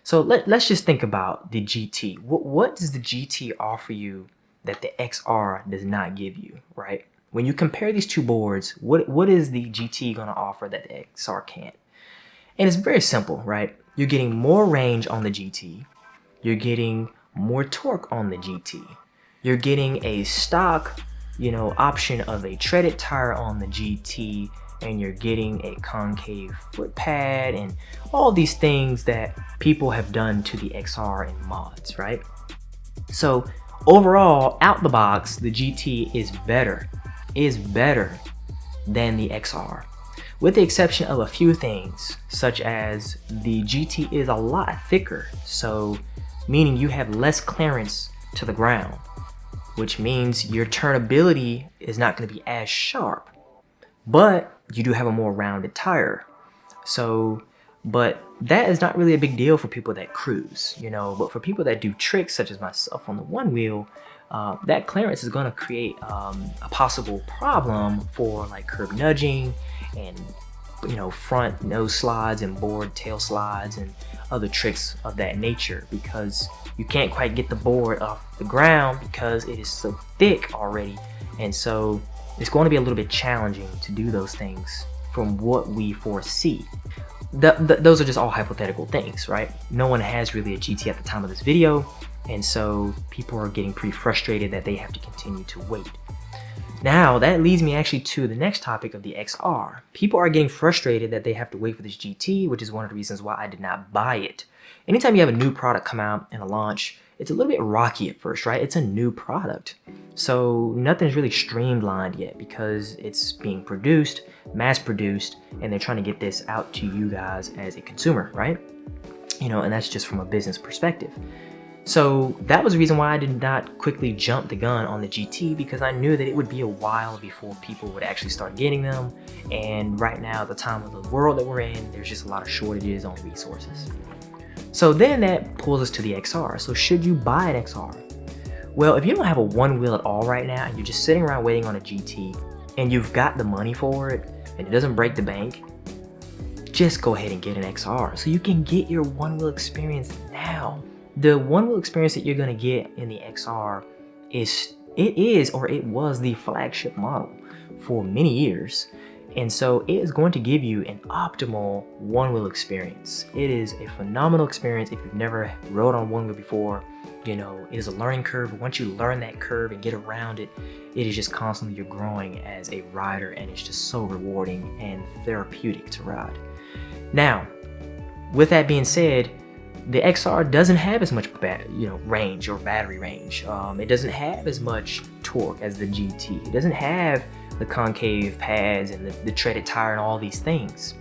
So let's just think about the GT. What does the GT offer you that the XR does not give you, right? When you compare these two boards, what is the GT going to offer that the XR can't? And it's very simple, right? You're getting more range on the GT. You're getting more torque on the GT. You're getting a stock, option of a treaded tire on the GT, and you're getting a concave foot pad and all these things that people have done to the XR in mods, right? So overall, out the box, the GT is better than the XR, with the exception of a few things, such as the GT is a lot thicker, so meaning you have less clearance to the ground, which means your turnability is not going to be as sharp, but you do have a more rounded tire. So, but that is not really a big deal for people that cruise, but for people that do tricks, such as myself on the Onewheel, that clearance is going to create a possible problem for like curb nudging and front nose slides and board tail slides and other tricks of that nature, because you can't quite get the board off the ground because it is so thick already. And so it's going to be a little bit challenging to do those things from what we foresee. Those are just all hypothetical things, right? No one has really a GT at the time of this video, and so people are getting pretty frustrated that they have to continue to wait. Now that leads me actually to the next topic of the XR. People are getting frustrated that they have to wait for this GT, which is one of the reasons why I did not buy it. Anytime you have a new product come out and a launch, it's a little bit rocky at first, right? It's a new product. So nothing's really streamlined yet because it's being produced, mass produced, and they're trying to get this out to you guys as a consumer, right? And that's just from a business perspective. So that was the reason why I did not quickly jump the gun on the GT, because I knew that it would be a while before people would actually start getting them. And right now, the time of the world that we're in, there's just a lot of shortages on resources. So then that pulls us to the XR. So should you buy an XR? Well, if you don't have a Onewheel at all right now and you're just sitting around waiting on a GT and you've got the money for it and it doesn't break the bank, just go ahead and get an XR so you can get your Onewheel experience now. The Onewheel experience that you're going to get in the XR it was the flagship model for many years. And so it is going to give you an optimal Onewheel experience. It is a phenomenal experience if you've never rode on Onewheel before. It is a learning curve. But once you learn that curve and get around it, it is just constantly you're growing as a rider, and it's just so rewarding and therapeutic to ride. Now, with that being said, the XR doesn't have as much range or battery range. It doesn't have as much torque as the GT. It doesn't have the concave pads and the treaded tire and all these things.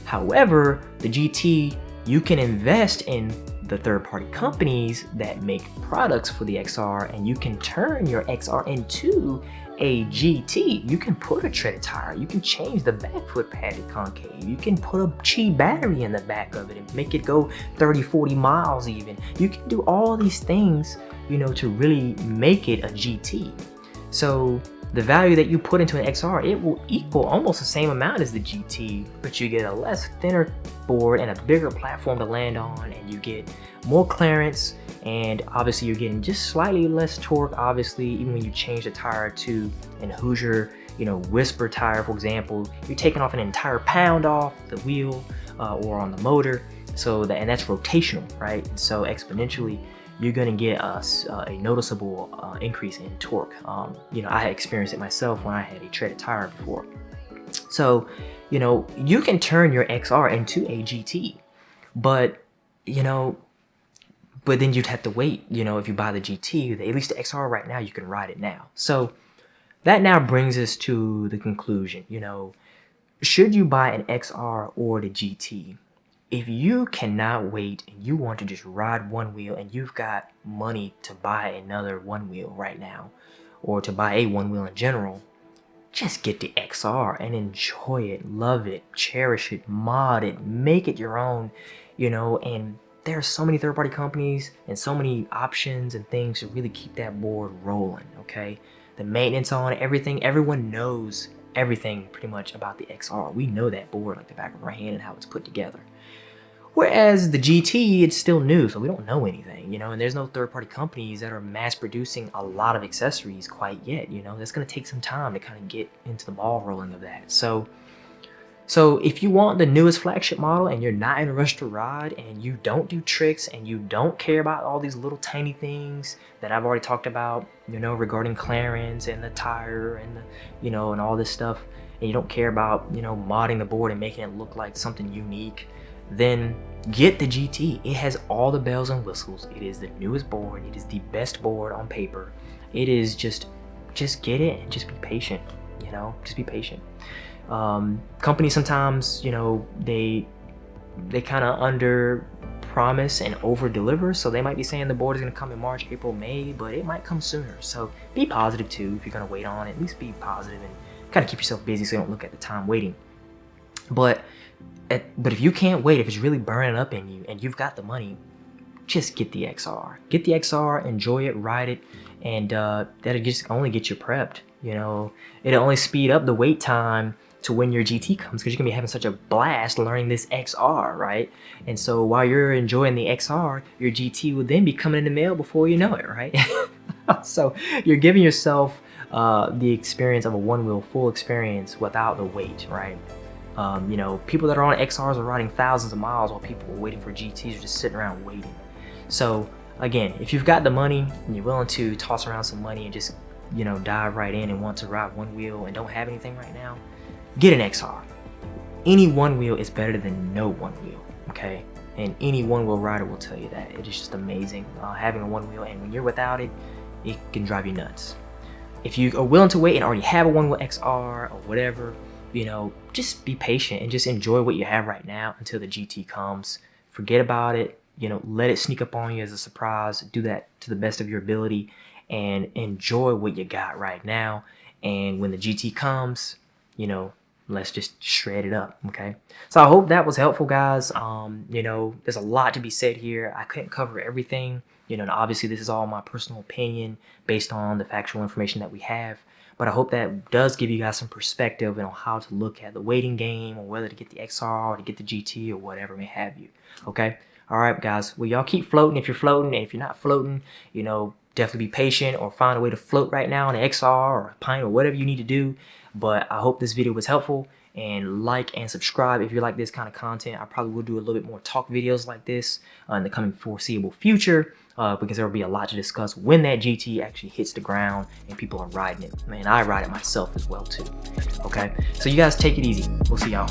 However, the GT, you can invest in the third-party companies that make products for the XR, and you can turn your XR into a GT. You can put a treaded tire, you can change the back foot pad to concave, you can put a Qi battery in the back of it and make it go 30-40 miles even. You can do all these things, to really make it a GT. So the value that you put into an XR, it will equal almost the same amount as the GT, but you get a less thinner board and a bigger platform to land on, and you get more clearance, and obviously you're getting just slightly less torque, obviously, even when you change the tire to an Hoosier, Whisper tire, for example. You're taking off an entire pound off the wheel or on the motor, and that's rotational, right? And so exponentially, you're going to get a noticeable increase in torque. I had experienced it myself when I had a treaded tire before. So, you can turn your XR into a GT, but then you'd have to wait, if you buy the GT, at least the XR right now, you can ride it now. So that now brings us to the conclusion, should you buy an XR or the GT? If you cannot wait and you want to just ride Onewheel and you've got money to buy another Onewheel right now, or to buy a Onewheel in general, just get the XR and enjoy it, love it, cherish it, mod it, make it your own, and there are so many third-party companies and so many options and things to really keep that board rolling, okay? The maintenance on it, everything, everyone knows everything pretty much about the XR. We know that board like the back of our hand and how it's put together. Whereas the GT, it's still new, so we don't know anything, you know, and there's no third-party companies that are mass producing a lot of accessories quite yet, you know. That's going to take some time to kind of get into the ball rolling of that. So if you want the newest flagship model and you're not in a rush to ride and you don't do tricks and you don't care about all these little tiny things that I've already talked about, you know, regarding clearance and the tire and the, you know, and all this stuff, and you don't care about, you know, modding the board and making it look like something unique, then get the GT. It has all the bells and whistles. It is the newest board. It is the best board on paper. It is just get it and just be patient, you know, just be patient. Companies sometimes, you know, they kind of under promise and over deliver, so they might be saying the board is going to come in March, April, May, but it might come sooner. So be positive too. If you're going to wait on it, at least be positive and kind of keep yourself busy so you don't look at the time waiting. But if you can't wait, if it's really burning up in you and you've got the money, just get the XR. Get the XR, enjoy it, ride it, and that'll just only get you prepped. You know, it'll only speed up the wait time to when your GT comes, because you're gonna be having such a blast learning this XR, right? And so while you're enjoying the XR, your GT will then be coming in the mail before you know it, right? So you're giving yourself the experience of a Onewheel full experience without the wait, right? You know, people that are on XRs are riding thousands of miles while people are waiting for GTs or just sitting around waiting. So again, if you've got the money and you're willing to toss around some money and just, you know, dive right in and want to ride Onewheel and don't have anything right now, get an XR. Any Onewheel is better than no Onewheel, okay? And any Onewheel rider will tell you that. It is just amazing having a Onewheel, and when you're without it, it can drive you nuts. If you are willing to wait and already have a Onewheel XR or whatever, you know, just be patient and just enjoy what you have right now until the GT comes. Forget about it, you know, let it sneak up on you as a surprise. Do that to the best of your ability and enjoy what you got right now. And when the GT comes, you know, let's just shred it up, okay? So I hope that was helpful, guys. You know, there's a lot to be said here. I couldn't cover everything, you know, and obviously this is all my personal opinion based on the factual information that we have. But I hope that does give you guys some perspective on how to look at the waiting game, or whether to get the XR or to get the GT or whatever may have you, okay? All right, guys. Well, y'all keep floating if you're floating, and if you're not floating, you know, definitely be patient or find a way to float right now on an XR or a pint or whatever you need to do. But I hope this video was helpful, and like and subscribe if you like this kind of content. I probably will do a little bit more talk videos like this in the coming foreseeable future, because there will be a lot to discuss when that GT actually hits the ground and people are riding it. Man, I ride it myself as well too. Okay, so you guys take it easy. We'll see y'all.